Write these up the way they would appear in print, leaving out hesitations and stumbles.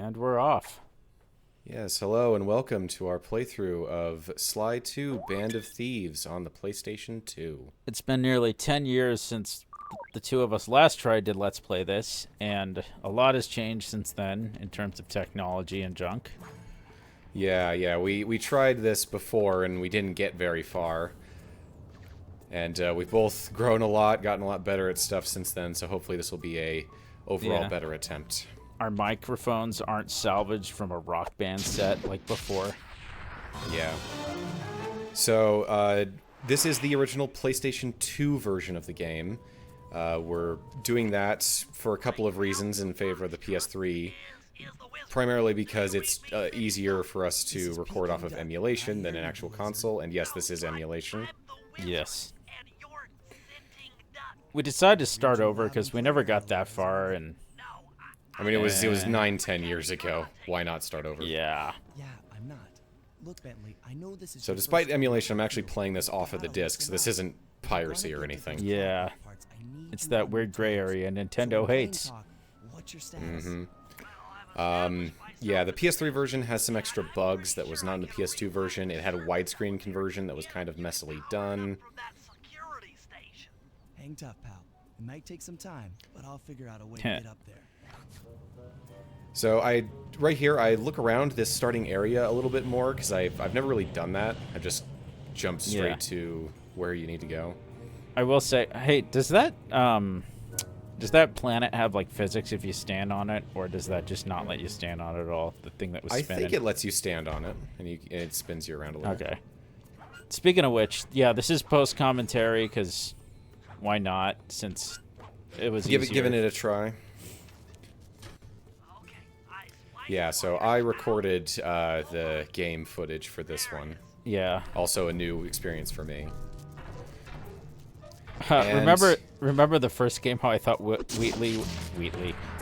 And we're off. Yes, hello and welcome to our playthrough of Sly 2 Band of Thieves on the PlayStation 2. It's been nearly 10 years since the two of us last tried to Let's Play this, and a lot has changed since then in terms of technology and junk. Yeah, we tried this before and we didn't get very far. And we've both grown a lot, gotten a lot better at stuff since then, so hopefully this will be a overall better attempt. Our microphones aren't salvaged from a Rock Band set like before. Yeah. So, this is the original PlayStation 2 version of the game. We're doing that for a couple of reasons in favor of the PS3. Primarily because it's easier for us to record off of emulation than an actual console, and yes, this is emulation. Yes. We decided to start over because we never got that far, and I mean, it was 9-10 years ago. Why not start over? Yeah. Yeah, I'm not. Look, Bentley, I know this is So despite emulation, I'm actually playing this off of the disc, so this isn't piracy or anything. Yeah. It's that weird gray area Nintendo hates. What's your status? Yeah, the PS3 version has some extra bugs that was not in the PS2 version. It had a widescreen conversion that was kind of messily done. Hang tough, pal. It might take some time, but I'll figure out a way to get up there. So right here, I look around this starting area a little bit more because I've never really done that. I just jumped straight to where you need to go. I will say, hey, does that planet have like physics if you stand on it, or does that just not let you stand on it at all? The thing that was spinning. I think it lets you stand on it, and it spins you around a little. Okay. Speaking of which, yeah, this is post commentary because why not? Since it was giving it a try. Yeah, so I recorded the game footage for this one. Yeah. Also a new experience for me. Remember the first game how I thought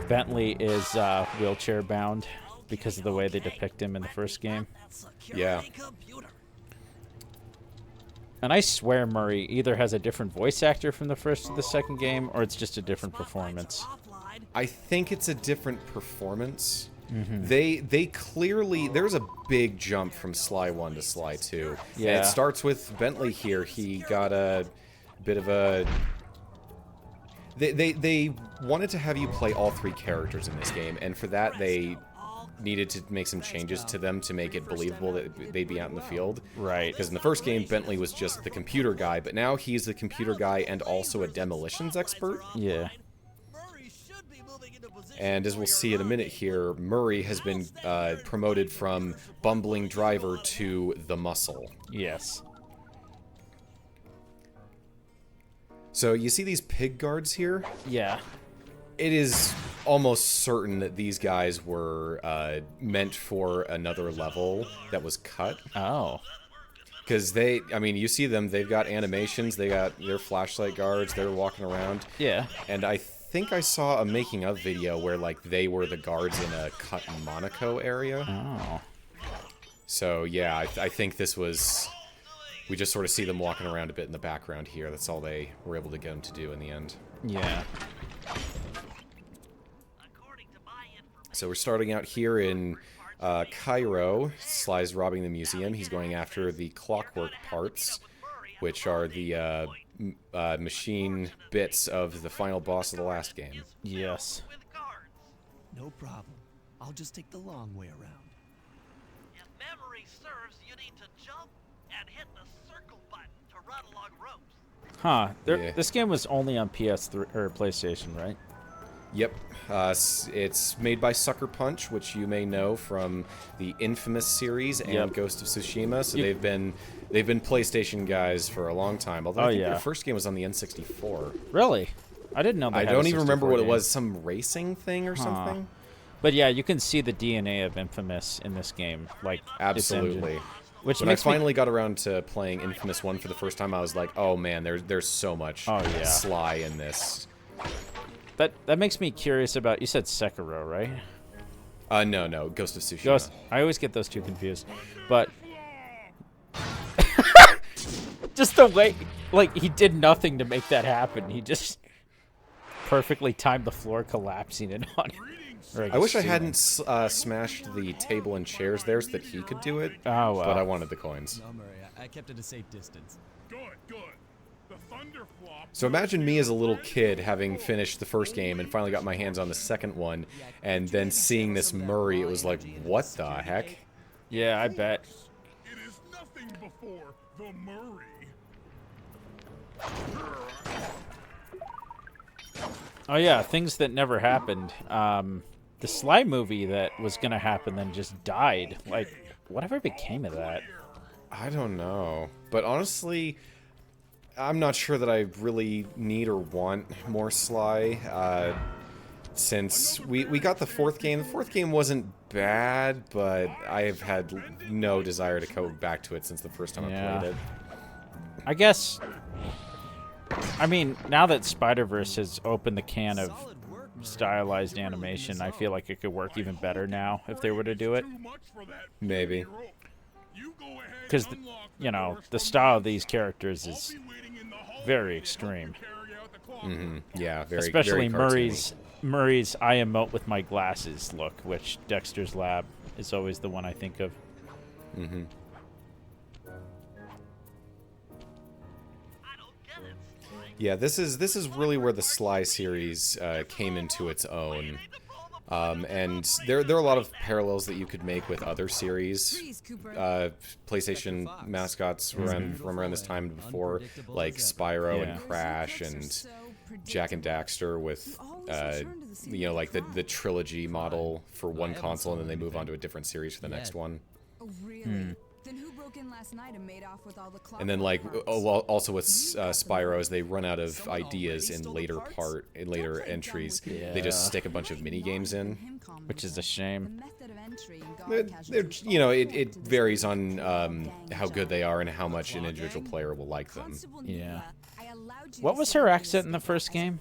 Bentley is wheelchair bound because of the way they depict him in the first game? Yeah. And I swear Murray either has a different voice actor from the first to the second game, or it's just a different performance. I think it's a different performance. Mm-hmm. They clearly, there's a big jump from Sly 1 to Sly 2. Yeah. And it starts with Bentley here. He got a bit of a... They wanted to have you play all three characters in this game, and for that they needed to make some changes to them to make it believable that they'd be out in the field. Right. Because in the first game, Bentley was just the computer guy, but now he's the computer guy and also a demolitions expert. Yeah. And as we'll see in a minute here, Murray has been promoted from bumbling driver to the muscle. Yes. So you see these pig guards here? Yeah. It is almost certain that these guys were meant for another level that was cut. Oh. Because I mean, you see them, they've got animations, they got their flashlight guards, they're walking around. Yeah. And I think I saw a making of video where like they were the guards in a cut Monaco area. Oh. So yeah, I think this was... We just sort of see them walking around a bit in the background here. That's all they were able to get them to do in the end. Yeah. So we're starting out here in Cairo. Sly's robbing the museum. He's going after the clockwork parts, which are the machine bits of the final boss of the last game. Yes. No problem. I'll just take the long way around. If memory serves, you need to jump and hit the circle button to run along ropes. Huh. Yeah. This game was only on PS3 or PlayStation, right? Yep. It's made by Sucker Punch, which you may know from the Infamous series and Ghost of Tsushima. So they've been PlayStation guys for a long time. Although I think their first game was on the N64. Really? I didn't know. I don't even remember what it was. Some racing thing or something. But yeah, you can see the DNA of Infamous in this game. Like absolutely. Which when I finally got around to playing Infamous 1 for the first time, I was like, oh man, there's so much Sly in this. That makes me curious about... You said Sekiro, right? No, Ghost of Tsushima. I always get those two confused. But... just the way... Like, he did nothing to make that happen. He just... perfectly timed the floor collapsing in on him. I wish I hadn't smashed the table and chairs there so that he could do it. Oh, well. But I wanted the coins. No, Murray, I kept it a safe distance. Good, good. The thunder flop. So imagine me as a little kid having finished the first game and finally got my hands on the second one, and then seeing this Murray, it was like, what the heck? Yeah, I bet. It is nothing before the Murray. Oh yeah, things that never happened. The Sly movie that was gonna happen then just died. Like, whatever became of that? I don't know. But honestly, I'm not sure that I really need or want more Sly. Since we got the fourth game. The fourth game wasn't bad, but I have had no desire to go back to it since the first time I played it. I guess... I mean, now that Spider-Verse has opened the can of stylized animation, I feel like it could work even better now if they were to do it. Maybe. Because, you know, the style of these characters is very extreme. Mm-hmm. Yeah, very Especially very Murray's I emote with my glasses look, which Dexter's Lab is always the one I think of. Mm-hmm. Yeah, this is really where the Sly series came into its own. And there are a lot of parallels that you could make with other series. PlayStation mascots from around this time before, like Spyro and Crash and Jak and Daxter with, you know, like the trilogy model for one console, and then they move on to a different series for the next one. Oh, really? Then who broke in last night and made off with all the clock? And then, like, also with Spyro, as they run out of ideas in later entries, they just stick a bunch of mini games in, which is a shame. You know, it varies on how good they are and how much an individual player will like them. Yeah. What was her accent in the first game?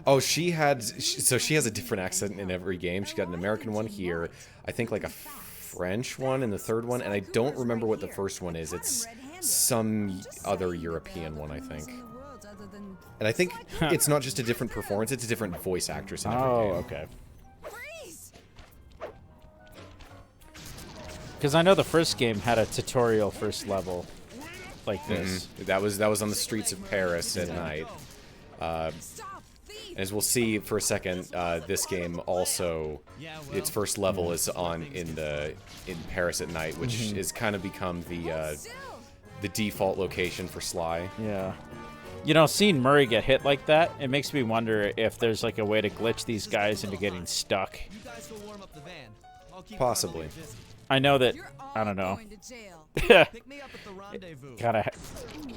Oh, she has a different accent in every game. She got an American one here, I think like a French one in the third one, and I don't remember what the first one is. It's some other European one, I think. And I think it's not just a different performance, it's a different voice actress in every game. Oh, okay. Because I know the first game had a tutorial first level like this. That was on the streets of Paris at night. As we'll see for a second, this game also, its first level is in Paris at night, which has kind of become the default location for Sly. Yeah. You know, seeing Murray get hit like that, it makes me wonder if there's like a way to glitch these guys into getting stuck. Possibly. I know that, I don't know. Kind of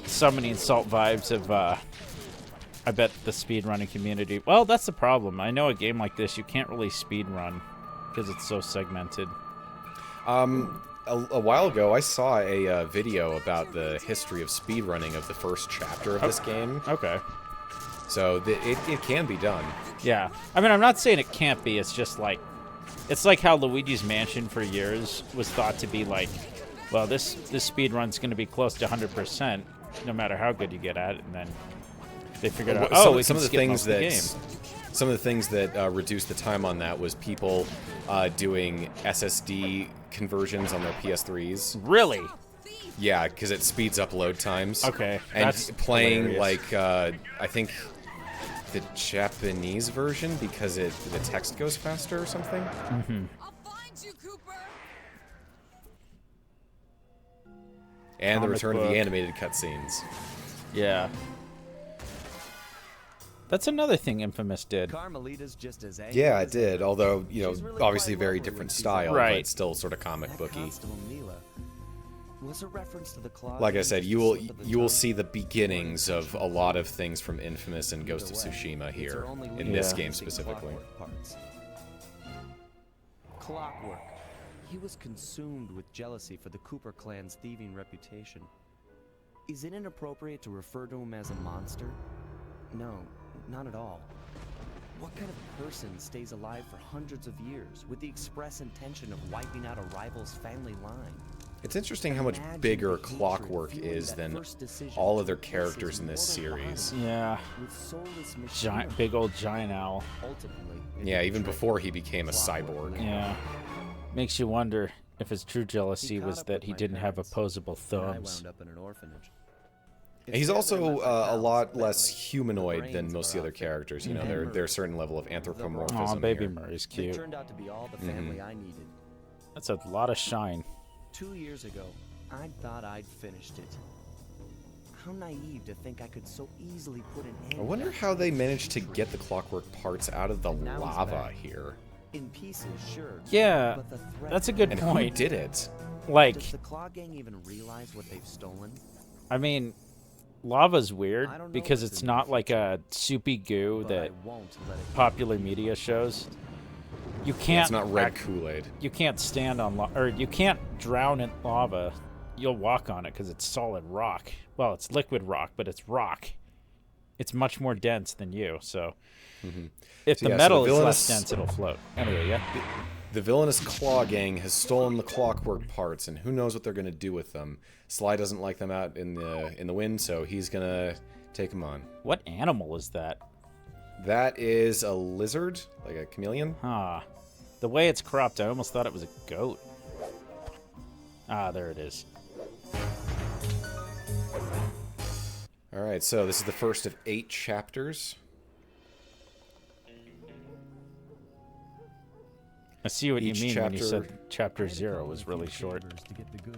summoning salt vibes of, I bet the speedrunning community. Well, that's the problem. I know a game like this, you can't really speedrun because it's so segmented. A while ago, I saw a video about the history of speedrunning of the first chapter of this game. Okay. So it can be done. Yeah. I mean, I'm not saying it can't be. It's just like, it's like how Luigi's Mansion for years was thought to be like, well, this speedrun's going to be close to 100%, no matter how good you get at it, and then they figured out, some of the things that reduced the time on that was people doing SSD conversions on their PS3s. Really? Yeah, because it speeds up load times. Okay, and that's playing hilarious. like I think the Japanese version because the text goes faster or something. Mm-hmm. I'll find you, Cooper. And the Comic return of book. the animated cutscenes. Yeah. That's another thing Infamous did. Carmelita's just as angry Yeah, it as did. ever. Although, you know, She's really obviously quite very lovely different when she's style, Right. but still sort of comic That booky. Constable Mila was a reference to the closet. Like I said, just you a will slip of the you will tongue. see the beginnings of a lot of things from Infamous and Ghost of Either way, Tsushima it's here her only in lead this to game fixing specifically. Clockwork parts. Clockwork. He was consumed with jealousy for the Cooper clan's thieving reputation. Is it inappropriate to refer to him as a monster? No, not at all. What kind of person stays alive for hundreds of years with the express intention of wiping out a rival's family line? It's interesting how much bigger Clockwork is than all other characters in this series. Yeah. Giant, big old giant owl. Yeah, even before he became a cyborg. Yeah. Makes you wonder if his true jealousy was that he didn't have opposable thumbs. And he's also a lot less humanoid than most of the other characters. You know, there's a certain level of anthropomorphism. Aw, Baby here. Murray's cute. Turned out to be all the family I needed. That's a lot of shine. 2 years ago, I thought I'd finished it. How naive to think I could so easily put an end. I wonder how they managed to get the Clockwork parts out of the And now he's lava back. here. In pieces, sure. Yeah, but the threat that's a good And point. who did it? Like, Does the Claw Gang even realize what they've stolen? I mean, lava's weird I don't know because what's it's in not the like a soupy goo But I that won't let it popular media shows. You can't. It's not red act- Kool-Aid. You can't stand on or you can't drown in lava. You'll walk on it because it's solid rock. Well, it's liquid rock, but it's rock. It's much more dense than you. So if So the yeah, so metal the is villainous- less dense, it'll float. Anyway, yeah. The villainous Claw Gang has stolen the Clockwork parts, and who knows what they're going to do with them. Sly doesn't like them out in the wind, so he's going to take them on. What animal is that? That is a lizard, like a chameleon. Ah, the way it's cropped, I almost thought it was a goat. Ah, there it is. All right, so this is the first of 8 chapters. I see what Each you mean when you chapter- said chapter 0 was really short.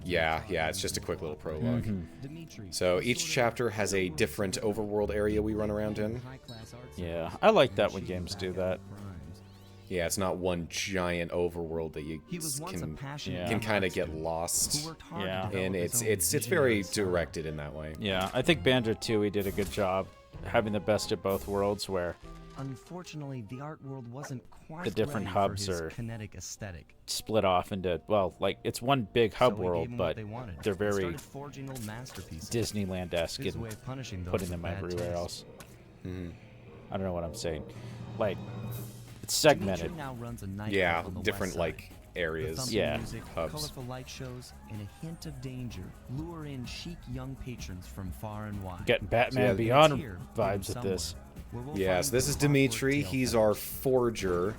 Yeah, it's just a quick little prologue. Dimitri, So each chapter has a different overworld area we run around in. Yeah, I like that when games do that. Yeah, it's not one giant overworld that you He was once a can passionate Yeah. kind of get who lost. worked hard to Yeah. develop And his own it's vision very and style. directed in that way. Yeah, I think Banjo-Tooie did a good job having the best of both worlds where Unfortunately, the art world wasn't quite The different ready hubs for his are kinetic aesthetic. split off into, well, like, it's one big hub So we world, gave 'em what but they wanted they're and very started forging old masterpieces. Disneyland-esque His and way of punishing those putting with them bad everywhere taste. else. I don't know what I'm saying. Like, it's Dimitri segmented. now runs a nightclub Yeah, on the different west side. like The areas. thumping Yeah. music, Hubs. colorful light shows, and a hint of danger lure in chic young patrons from far and wide. Getting Batman yeah, Beyond It's here, vibes hidden with this. somewhere, where we'll Yeah, find so this the is clockwork Dimitri. tail He's feathers. our forger.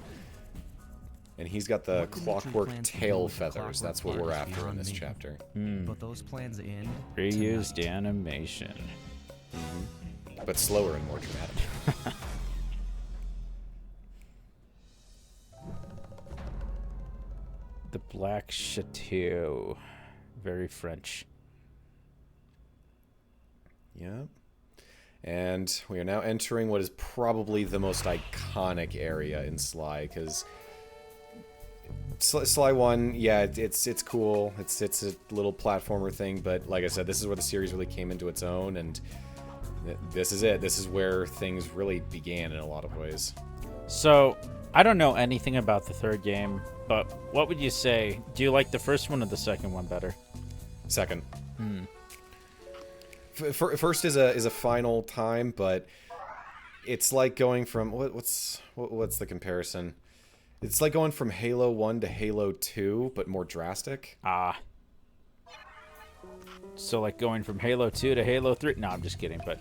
And he's got the What Dimitri clockwork plans to do tail with the feathers. clockwork That's what we're parts after in beyond this me. chapter. But those plans end Reused tonight. animation. But slower and more dramatic. The Black Chateau. Very French. Yeah. And we are now entering what is probably the most iconic area in Sly, because Sly 1, yeah, it's cool. It's a little platformer thing, but like I said, this is where the series really came into its own, and this is it. This is where things really began in a lot of ways. So, I don't know anything about the third game, but what would you say? Do you like the first one or the second one better? Second. First is a final time, but it's like going from what's the comparison? It's like going from Halo 1 to Halo 2, but more drastic. Ah. So, like going from Halo 2 to Halo 3? No, I'm just kidding, but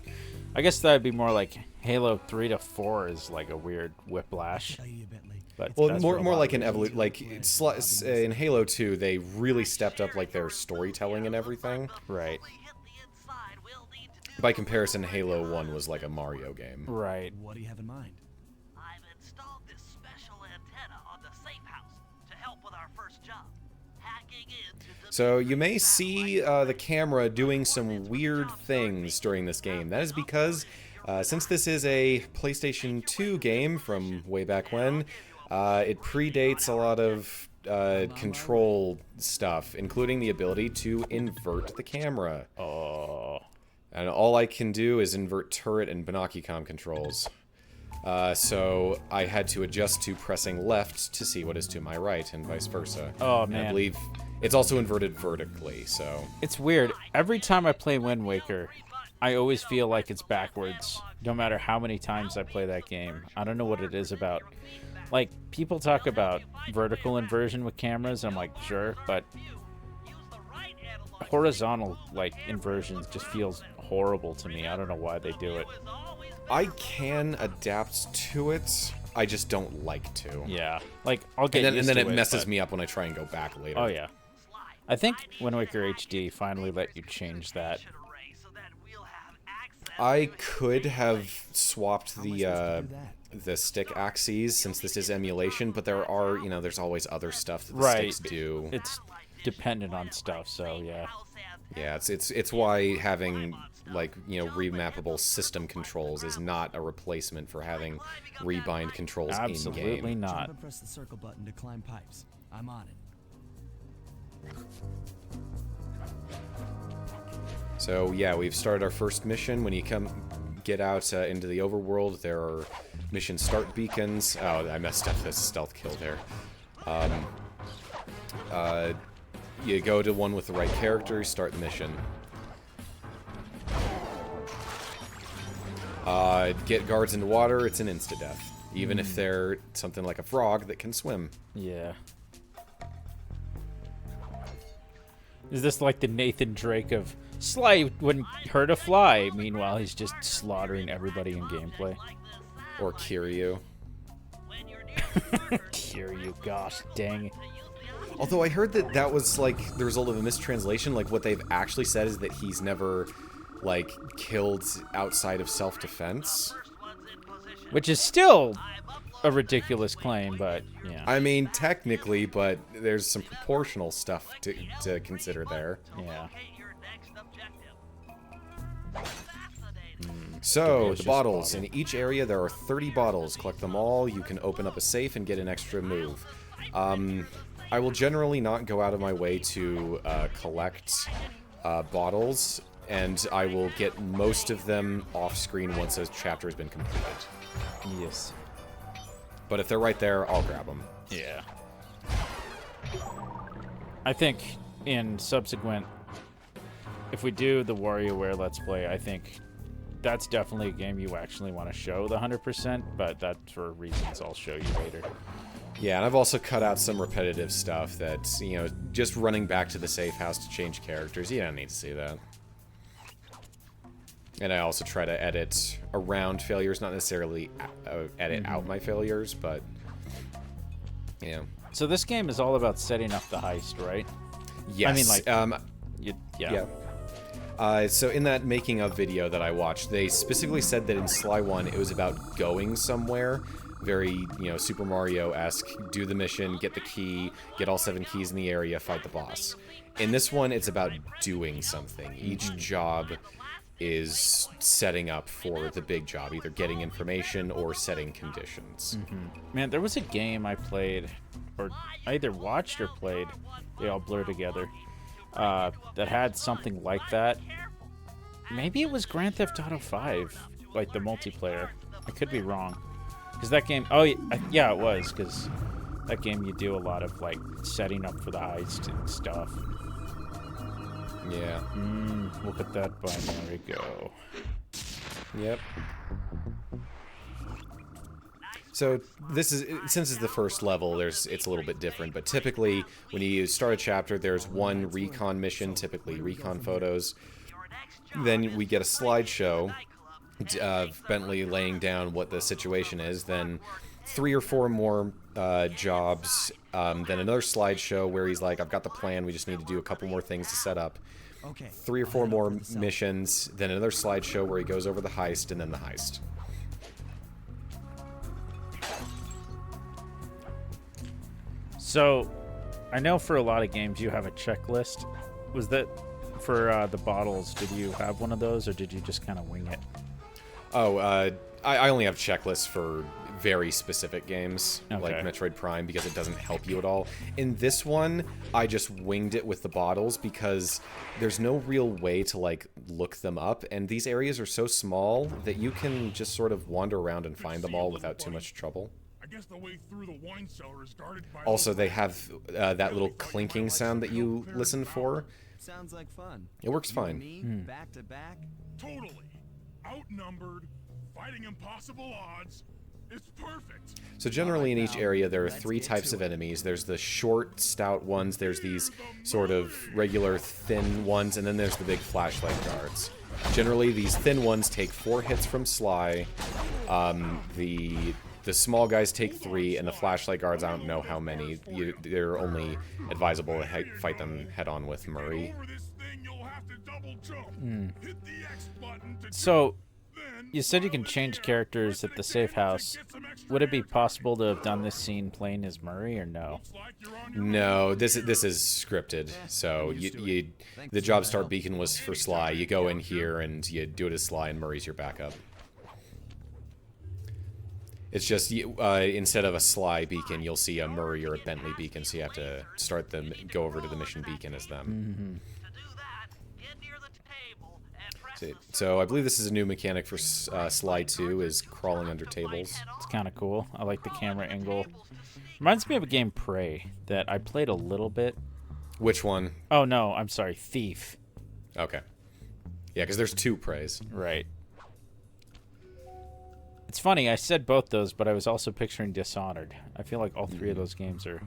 I guess that would be more like Halo 3 to 4 is like a weird whiplash. But Well, that's more for a more lot like of an reasons. evolution. Like in Halo 2, they really stepped up like their storytelling and everything. Right. By comparison, Halo 1 was like a Mario game. Right. What do you have in mind? I've installed this special antenna on the safe house to help with our first job. Hacking into the So you may see the camera doing some weird things during this game. That is because since this is a PlayStation 2 game from way back when, it predates a lot of control stuff, including the ability to invert the camera. Oh. And all I can do is invert turret and Binocicom controls. So I had to adjust to pressing left to see what is to my right, and vice versa. Oh, And I man. believe it's also inverted vertically, so... It's weird. Every time I play Wind Waker, I always feel like it's backwards, no matter how many times I play that game. I don't know what it is about. Like, people talk about vertical inversion with cameras, and I'm like, sure, but horizontal like inversions just feels horrible to me. I don't know why they do it. I can adapt to it. I just don't like to. Yeah, like I'll get And used then to it messes but- me up when I try and go back later. Oh yeah, I think Wind Waker HD finally let you change that. I could have swapped the stick axes since this is emulation, but there are, you know, there's always other stuff that the Right. sticks do. It's dependent on stuff, so yeah. Yeah, it's why having, like, you know, remappable system controls is not a replacement for having rebind controls in Absolutely game. not. Jump and press the circle button to climb pipes. I'm on it. So yeah, we've started our first mission. When you get out into the overworld, there are mission start beacons. Oh, I messed up this stealth kill there. You go to one with the right character, start the mission. Get guards into water, it's an insta-death. Even if they're something like a frog that can swim. Yeah. Is this like the Nathan Drake of Sly wouldn't hurt a fly? Meanwhile, he's just slaughtering everybody in gameplay. Or Kiryu. Kiryu, gosh dang. Although I heard that that was like the result of a mistranslation. Like what they've actually said is that he's never like killed outside of self-defense. Which is still a ridiculous claim, but yeah. I mean, technically, but there's some proportional stuff to consider there. Yeah. So, Delicious the bottles. bottle. In each area, there are 30 bottles. Collect them all. You can open up a safe and get an extra move. I will generally not go out of my way to collect bottles, and I will get most of them off-screen once a chapter has been completed. Yes. But if they're right there, I'll grab them. Yeah. I think in subsequent, if we do the WarioWare Let's Play, I think that's definitely a game you actually want to show the 100%, but that's for reasons I'll show you later. Yeah, and I've also cut out some repetitive stuff that, you know, just running back to the safe house to change characters. You don't need to see that. And I also try to edit around failures, not necessarily edit out my failures, but, yeah. So this game is all about setting up the heist, right? Yes. I mean, like, yeah. So in that making of video that I watched, they specifically said that in Sly 1 it was about going somewhere, very, you know, Super Mario-esque, do the mission, get the key, get all 7 keys in the area, fight the boss. In this one, it's about doing something. Each job is setting up for the big job, either getting information or setting conditions. Man, there was a game I played, or I either watched or played, they all blur together, that had something like that. Maybe it was Grand Theft Auto 5, like the multiplayer. I could be wrong. Because that game, oh yeah, it was, because that game you do a lot of like setting up for the heist and stuff. Yeah. Look at that binary go. Yep. So this is, since it's the first level, it's a little bit different, but typically when you start a chapter, there's one recon mission, typically recon photos. Then we get a slideshow of Bentley laying down what the situation is, then 3 or 4 more jobs, then another slideshow where he's like, I've got the plan, we just need to do a couple more things to set up. Okay. 3 or 4 more missions, then another slideshow where he goes over the heist, and then the heist. So, I know for a lot of games you have a checklist. Was that for the bottles? Did you have one of those, or did you just kind of wing it? Oh, I only have checklists for very specific games, like Okay. Metroid Prime, because it doesn't help you at all. In this one, I just winged it with the bottles because there's no real way to, like, look them up, and these areas are so small that you can just sort of wander around and find them all without too much trouble. I guess the way through the wine cellar is guarded by Also, they have that little clinking sound that you listen for. Sounds like fun. It works You and fine. me, back to back. totally outnumbered, fighting impossible odds, It's perfect. So generally in each area there are 3 types of enemies. There's the short, stout ones, there's these sort of regular thin ones, and then there's the big flashlight guards. Generally these thin ones take 4 hits from Sly. The small guys take 3, and the flashlight guards, I don't know how many. They're only advisable to fight them head-on with Murray. Over this thing, you'll have to double jump. Hit the X button to So, then you said you can change characters at the safe house. Would it be possible to have done this scene playing as Murray, or no? looks like you're on your No, this is scripted. So the job start beacon was for Sly. You go in here and you do it as Sly, and Murray's your backup. It's just instead of a Sly beacon, you'll see a Murray or a Bentley beacon, so you have to go over to the mission beacon as them. To do that, get near the table and press So I believe this is a new mechanic for Sly 2, is crawling under tables. It's kind of cool. I like the camera angle. Reminds me of a game Prey that I played a little bit. Which one? Oh no, I'm sorry, Thief. Okay. Yeah, because there's 2 Preys. Right. It's funny, I said both those, but I was also picturing Dishonored. I feel like all 3 of those games are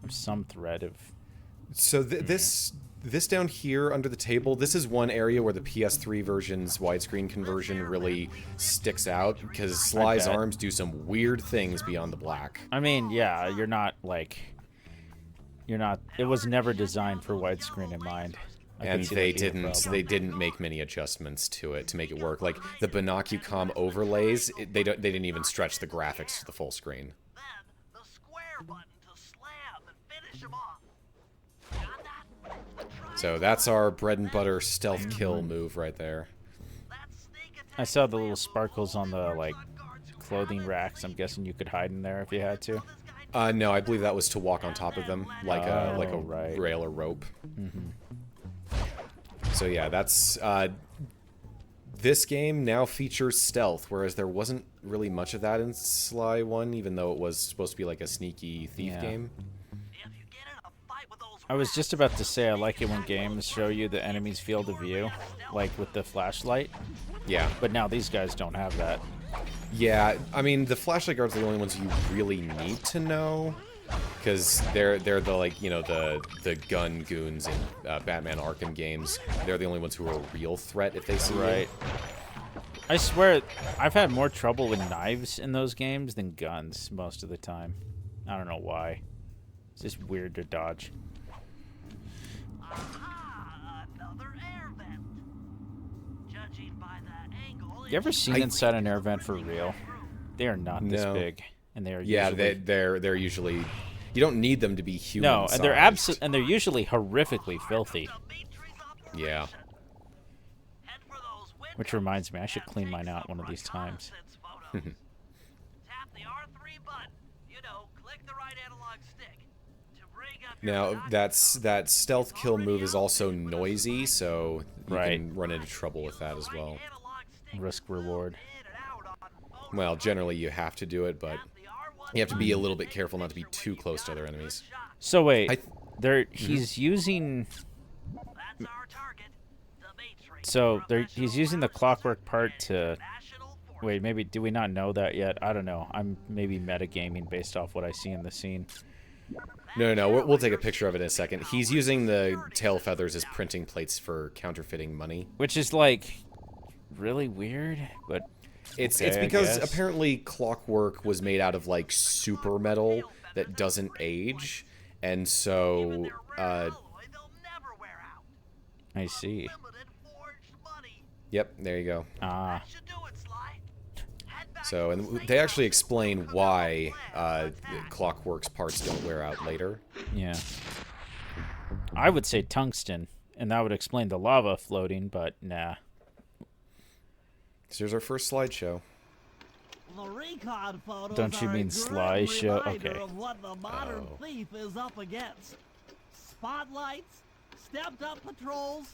some thread of... So this down here under the table, this is one area where the PS3 version's widescreen conversion really sticks out, because Sly's bet. arms do some weird things beyond the black. I mean, yeah, you're not, it was never designed for widescreen in mind. I And could see they that being a problem. they didn't make many adjustments to it to make it work. Like the Binocucom overlays, they didn't even stretch the graphics to the full screen. then the square button to slam and finish him off. Got that? So that's our bread and butter stealth kill move right there. That sneak attack I saw the little sparkles on the, like, clothing racks. I'm guessing you could hide in there if you had to. No, I believe that was to walk on top of them, like a right. rail or rope. So yeah, that's this game now features stealth, whereas there wasn't really much of that in Sly 1, even though it was supposed to be like a sneaky thief Yeah. game. If you get in a fight with those I was just about to say I like it when games show you the enemy's field of view, like with the flashlight, Yeah, but now these guys don't have that. yeah. I mean, the flashlight guards are the only ones you really need to know, because they're the the gun goons in Batman Arkham games. They're the only ones who are a real threat if they see you. Right. I swear, I've had more trouble with knives in those games than guns most of the time. I don't know why. It's just weird to dodge. Aha, another air vent. Judging by the angle, You ever seen inside an air vent for real? They are not this No. big, and they are Yeah, usually... they're usually. You don't need them to be human. No, and they're usually horrifically filthy. Dimitri's operation. Yeah. Head for those windows Which reminds me, I should and clean take mine out some one of these times. reconnaissance photos. Tap the R3 button. Click the right analog stick to bring up your Now binoculars. that stealth kill move is also noisy, so you Right. can run into trouble with that as well. Analog stick Risk to zoom reward. in and out on photos. Well, generally you have to do it, but Tap the R1 you have to be a button little to bit take careful a not to be picture too when close you've to got other a good enemies. shot. So wait, I- he's using... That's our target, Dimitri. So he's Professional using the wireless clockwork part and to... national force. Wait, maybe... Do we not know that yet? I don't know. I'm maybe metagaming based off what I see in the scene. No, we'll take a picture of it in a second. He's using the tail feathers as printing plates for counterfeiting money. Which is, like, really weird, but... It's okay, I because guess. apparently clockwork was made out of like super metal that doesn't age, and so Their rare alloy, they'll never wear out. I see. Limited forged money. yep, there you go. Ah, That should do it, Sly. Head back So, to the and safe they house. actually explain why Attack. Clockwork's parts don't wear out later. yeah. I would say tungsten, and that would explain the lava floating, but nah. So here's our first slideshow. The recon photos Don't you are mean a grim Slideshow? reminder Okay. of what the modern Oh. thief is up against. Spotlights, stepped-up patrols.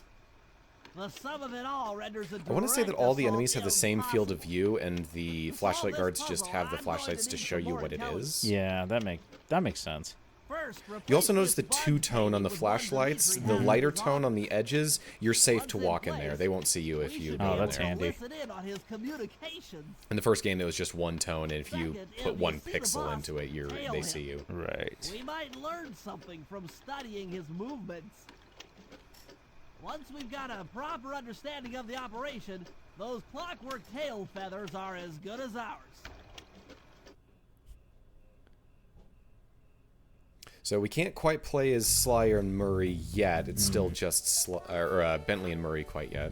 The sum of it all renders a I want to say that all the direct enemies have the assault same field of impossible. view, and the To flashlight solve this guards just puzzle, have the I'm going to flashlights to need show some you more what it intelligence. is. Yeah, that makes sense. first, You also replace notice the this bug two-tone on the painting with flashlights. one The Dimitri lighter had tone on the edges, you're safe Once to in walk in there. place, They won't see you if we you should go be Oh, in able that's to there. handy. listen in on his communications. In the first game, it was just one tone, and if you Second, put if one you see the pixel boss, into it, tail they him. see you. Right. We might learn something from studying his movements. Once we've got a proper understanding of the operation, those clockwork tail feathers are as good as ours. So we can't quite play as Sly and Murray yet. It's still just Bentley and Murray quite yet.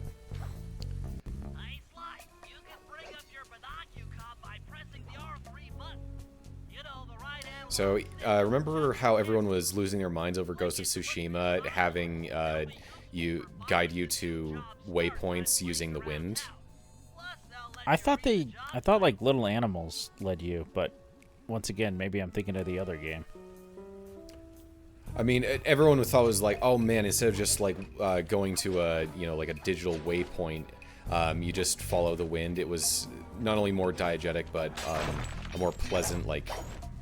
Hey, Sly, you can bring up your binocucom by pressing the R3 button. You know, the right analog. So remember how everyone was losing their minds over Ghost of Tsushima, having you guide you to waypoints using the wind? I thought like little animals led you, but once again, maybe I'm thinking of the other game. I mean, everyone thought it was like, oh man, instead of just like going to a like a digital waypoint, you just follow the wind. It was not only more diegetic, but a more pleasant like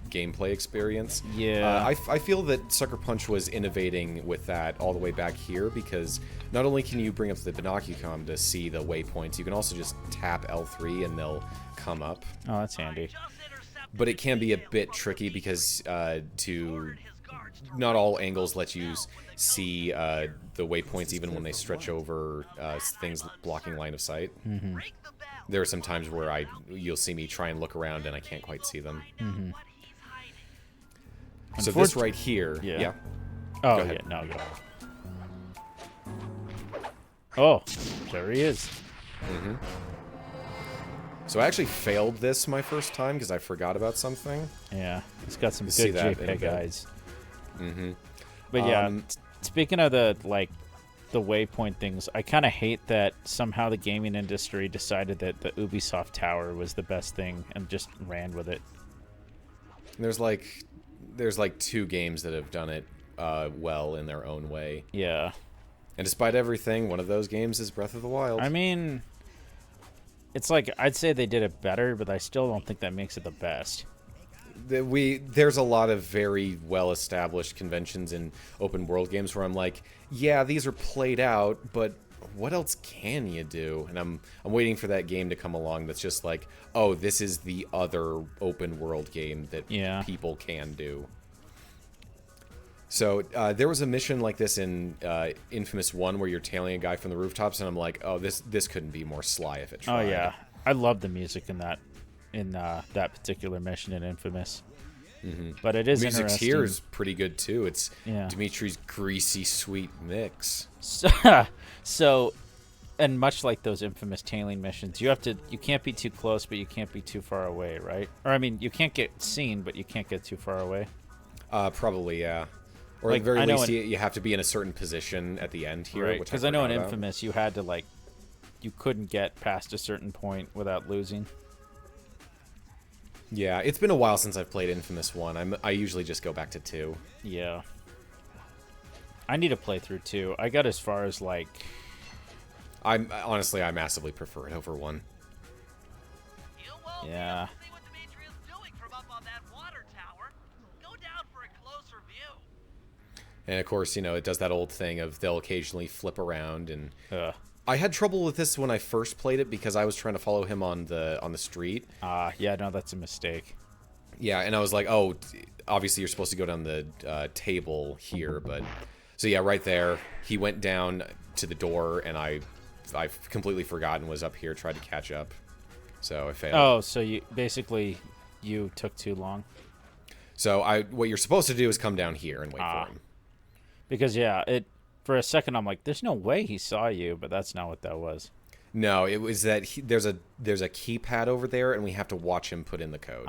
gameplay experience. Yeah. I feel that Sucker Punch was innovating with that all the way back here, because not only can you bring up the binocucom to see the waypoints, you can also just tap L3 and they'll come up. Oh, that's handy. But it can be a bit tricky because not all angles let you see the waypoints even when they stretch over things blocking line of sight. Mm-hmm. There are some times where you'll see me try and look around and I can't quite see them. Mm-hmm. So this right here, Yeah. Go Oh, ahead. yeah, no, go. Oh, there he is. Mm-hmm. So I actually failed this my first time because I forgot about something. Yeah, he's got some See good that in a JPEG bit. eyes. Mm-hmm. But yeah, speaking of the waypoint things, I kind of hate that somehow the gaming industry decided that the Ubisoft Tower was the best thing and just ran with it. There's like 2 games that have done it well in their own way. Yeah. And despite everything, one of those games is Breath of the Wild. I mean, it's like, I'd say they did it better, but I still don't think that makes it the best. There's a lot of very well-established conventions in open world games where I'm like, yeah, these are played out, but what else can you do? And I'm waiting for that game to come along that's just like, oh, this is the other open world game that people can do. So there was a mission like this in Infamous 1 where you're tailing a guy from the rooftops, and I'm like, oh, this couldn't be more Sly if it tried. Oh yeah, I love the music in that particular mission in Infamous. Mm-hmm. But it is music interesting. here is pretty good too. It's Yeah. Dimitri's greasy sweet mix. So, and much like those Infamous tailing missions, you can't be too close, but you can't be too far away, right? Or I mean, you can't get seen, but you can't get too far away. Probably, yeah. Or Like, at the very I know least, you have to be in a certain position at the end here. Right, Which because I know in forgot about. Infamous you had to you couldn't get past a certain point without losing. Yeah, it's been a while since I've played Infamous 1. I usually just go back to 2. Yeah. I need to play through 2. I got as far as Honestly, I massively prefer it over 1. You won't Yeah. be able to see what Dimitri is doing from up on that water tower. Go down for a closer view. And of course, it does that old thing of they'll occasionally flip around, and Ugh. I had trouble with this when I first played it because I was trying to follow him on the street. Yeah, no, that's a mistake. Yeah, and I was like, oh, obviously you're supposed to go down the table here, but so yeah, right there, he went down to the door, and I completely forgot and was up here, tried to catch up, so I failed. Oh, so you took too long. So what you're supposed to do is come down here and wait for him. Because for a second I'm like, there's no way he saw you, but that's not what that was. No, it was that there's a keypad over there, and we have to watch him put in the code.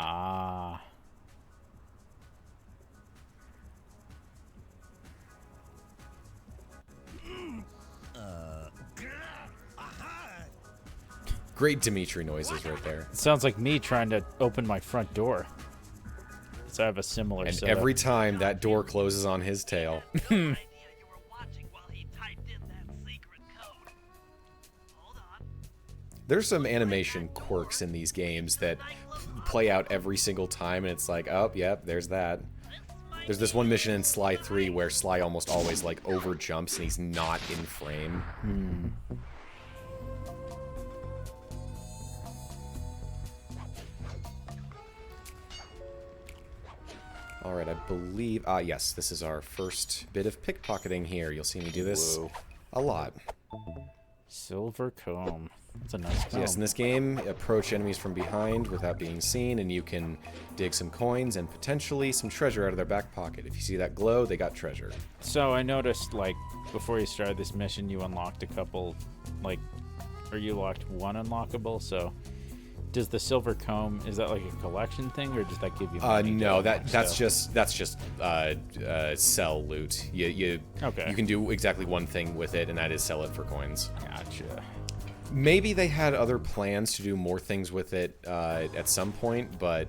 Great Dimitri noises right there. It sounds like me trying to open my front door. So I have a similar And setup. every time that door closes on his tail. There's some animation quirks in these games that play out every single time, and it's like, oh, yep, there's that. There's this one mission in Sly 3 where Sly almost always, like, over jumps and he's not in frame. Alright, I believe... yes, this is our first bit of pickpocketing here. You'll see me do this a lot. Silver comb. That's a nice comb. Yes, in this game, approach enemies from behind without being seen, and you can dig some coins and potentially some treasure out of their back pocket. If you see that glow, they got treasure. So I noticed, like, before you started this mission, you unlocked a couple, like, or you locked one unlockable, so... Does the silver comb, is that like a collection thing, or does that give you money? No, that's just sell loot. You can do exactly one thing with it, and that is sell it for coins. Gotcha. Maybe they had other plans to do more things with it at some point, but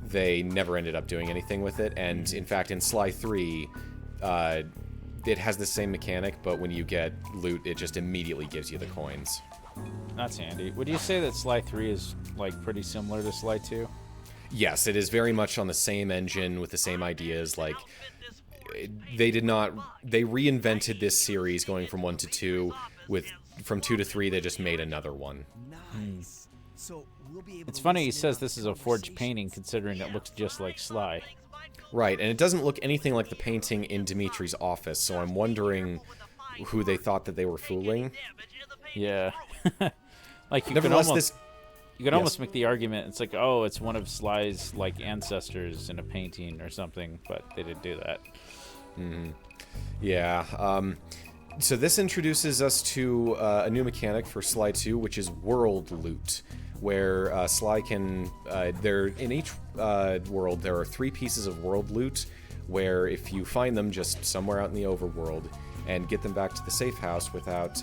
they never ended up doing anything with it. And in fact, in Sly 3, it has the same mechanic, but when you get loot, it just immediately gives you the coins. That's handy. Would you say that Sly 3 is, like, pretty similar to Sly 2? Yes, it is very much on the same engine with the same ideas. Like, they reinvented this series going from 1 to 2. From 2 to 3, they just made another one. Nice. So we'll be able It's to funny he listen says in this on is a forged conversations. painting, considering it looks just like Sly. Right, and it doesn't look anything like the painting in Dimitri's office, so I'm wondering who they thought that they were fooling. Yeah. Like, you Nevertheless, could almost make the argument, it's like, oh, it's one of Sly's, like, ancestors in a painting or something, but they didn't do that. Yeah, so this introduces us to a new mechanic for Sly 2, which is world loot, where Sly can... in each world, there are 3 pieces of world loot, where if you find them just somewhere out in the overworld and get them back to the safe house without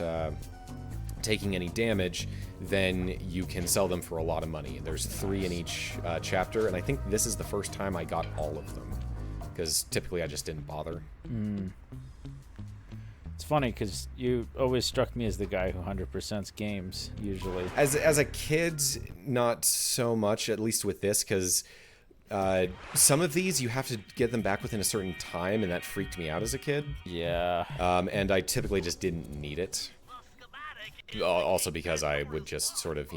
taking any damage, then you can sell them for a lot of money. There's 3 in each chapter, and I think this is the first time I got all of them, because typically I just didn't bother. It's funny, because you always struck me as the guy who 100%s games, usually. As a kid, not so much, at least with this, because some of these you have to get them back within a certain time, and that freaked me out as a kid. Yeah. And I typically just didn't need it. Also because I would just sort of,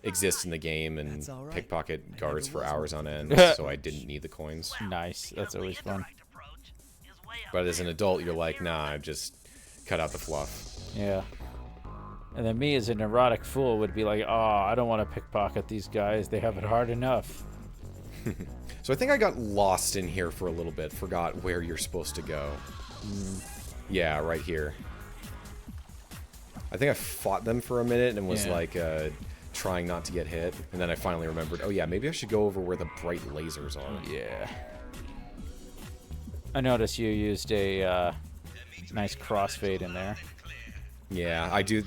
exist in the game and all right. pickpocket guards for hours on end, so I didn't need the coins. Nice. That's always fun. But as an adult, you're like, nah, just cut out the fluff. Yeah. And then me as a neurotic fool would be like, oh, I don't want to pickpocket these guys. They have it hard enough. So I think I got lost in here for a little bit, forgot where you're supposed to go. Yeah, right here. I think I fought them for a minute and was like trying not to get hit, and then I finally remembered, oh yeah, maybe I should go over where the bright lasers are. Yeah. I noticed you used a nice crossfade in there. Yeah, I do.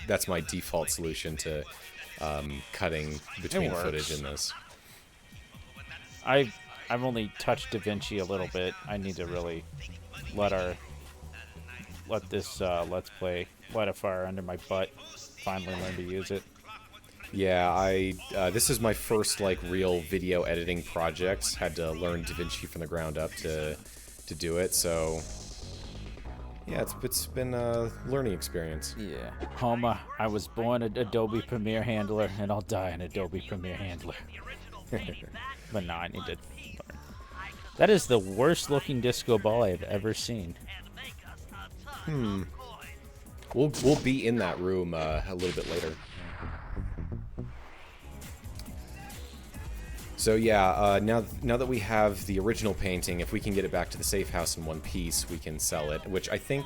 That's my default solution to cutting between footage in this. I've only touched DaVinci a little bit. I need to really let this Let's Play light a fire under my butt. Finally learn to use it. Yeah, this is my first real video editing project. Had to learn DaVinci from the ground up to do it. So yeah, it's been a learning experience. Yeah, Homer, I was born an Adobe Premiere handler, and I'll die an Adobe Premiere handler. But no, I need to learn. That is the worst looking disco ball I've ever seen. We'll be in that room a little bit later. So yeah, now that we have the original painting, if we can get it back to the safe house in one piece, we can sell it, which I think...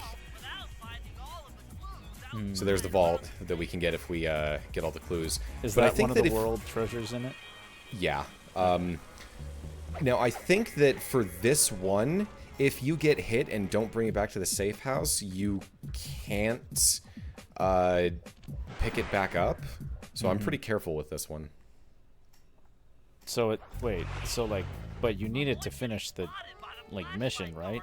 So there's the vault that we can get if we get all the clues. Is but that I think one of that the world treasures in it? Yeah. Now, I think that for this one, if you get hit and don't bring it back to the safe house, you can't pick it back up. So I'm pretty careful with this one. So but you need it to finish the mission, right?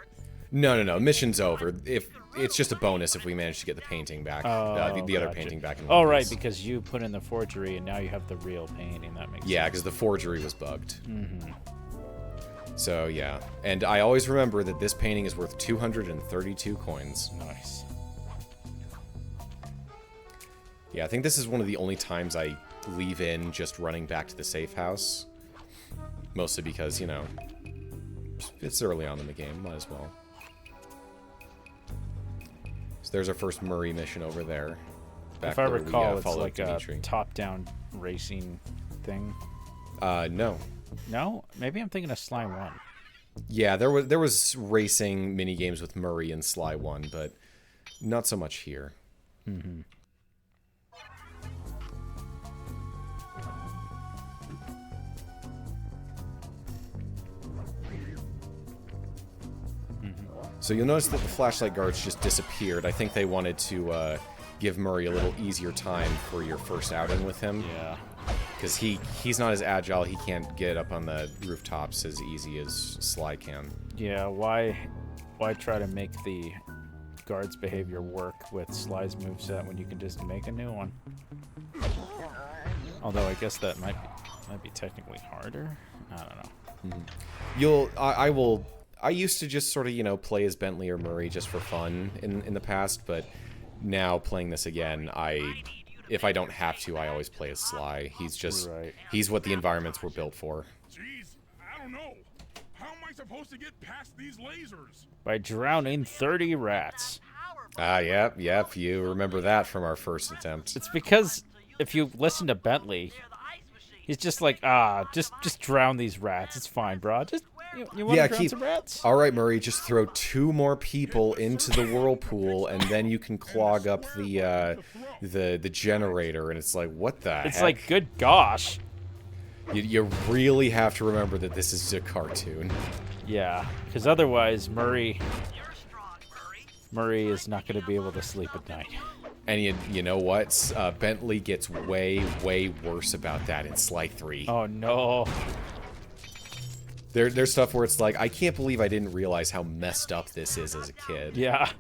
No. Mission's over. If it's just a bonus if we manage to get the painting back, the other gotcha. painting back. In Oh, one right, piece. because you put in the forgery and now you have the real painting. That makes Yeah, sense. because the forgery was bugged. So yeah, and I always remember that this painting is worth 232 coins. Nice. Yeah, I think this is one of the only times I leave in just running back to the safe house. Mostly because, you know, it's early on in the game, might as well. So there's our first Murray mission over there. If I recall, it's followed like Dimitri. a top-down racing thing. No. No? Maybe I'm thinking of Sly 1. Yeah, there was racing mini games with Murray in Sly 1, but not so much here. Mm-hmm. So you'll notice that the flashlight guards just disappeared. I think they wanted to give Murray a little easier time for your first outing with him. Yeah. Because he's not as agile, he can't get up on the rooftops as easy as Sly can. Yeah, why try to make the guard's behavior work with Sly's moveset when you can just make a new one? Although I guess that might be technically harder. I don't know. I used to just sort of, you know, play as Bentley or Murray just for fun in the past, but now playing this again, if I don't have to, I always play as Sly. He's what the environments were built for. Jeez, I don't know. How am I supposed to get past these lasers? By drowning 30 rats. Yep, you remember that from our first attempt. It's because if you listen to Bentley, he's just like, just drown these rats. It's fine, bro. Just you want to drown some rats? All right, Murray, just throw 2 more people into the whirlpool, and then you can clog up the generator. And it's like, what the heck? It's like, good gosh. You really have to remember that this is a cartoon. Yeah, because otherwise Murray is not going to be able to sleep at night. And you know what? Bentley gets way, way worse about that in Sly 3. Oh, no. There's stuff where it's like, I can't believe I didn't realize how messed up this is as a kid. Yeah.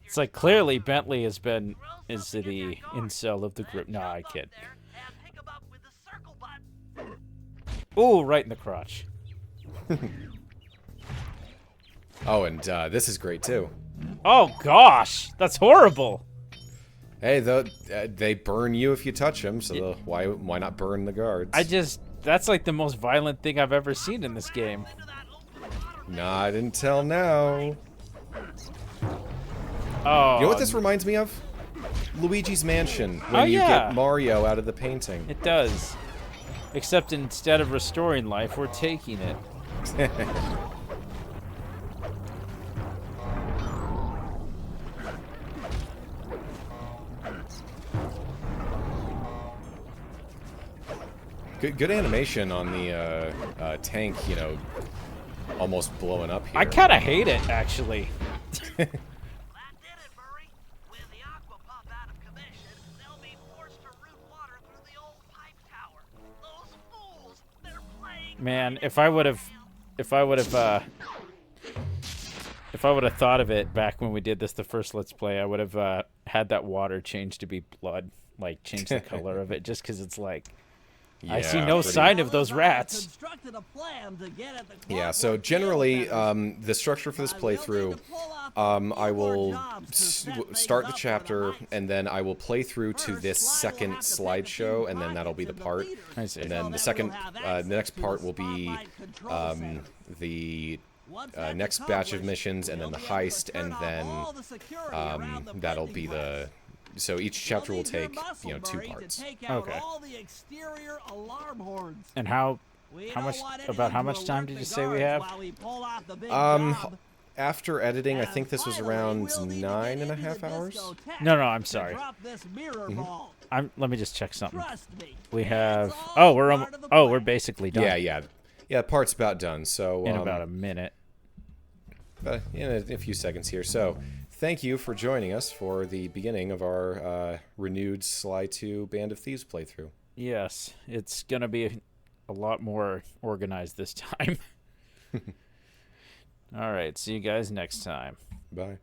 It's like, clearly Bentley is the incel of the group. Nah, I kid. Ooh, right in the crotch. Oh, and this is great, too. Oh, gosh. That's horrible. Hey, they burn you if you touch them, so why not burn the guards? That's like the most violent thing I've ever seen in this game. Not until now. Oh. You know what this reminds me of? Luigi's Mansion, when you get Mario out of the painting. It does. Except instead of restoring life, we're taking it. Good animation on the tank, you know, almost blowing up here. I kind of hate it, actually. That did it, Murray. With the aqua pump out of commission, they'll be forced to route water through the old pipe tower. Those fools, they're playing. Man, if I would have thought of it back when we did this the first Let's Play, I would have had that water change to be blood, like change the color of it, just because it's like. I see no sign of those rats. Yeah, so generally, the structure for this playthrough, I will start the chapter, and then I will play through to this second slideshow, and then that'll be the part. I see. And then the next part will be the next batch of missions, and then the heist, and then that'll be the... So each chapter will take, 2 parts. Okay. And how much time did you say we have? After editing, I think this was around 9.5 hours. No, I'm sorry. Let me just check something. We have. We're basically done. Yeah. Part's about done. So in about a minute. In a few seconds here. So. Thank you for joining us for the beginning of our renewed Sly 2 Band of Thieves playthrough. Yes, it's going to be a lot more organized this time. All right, see you guys next time. Bye.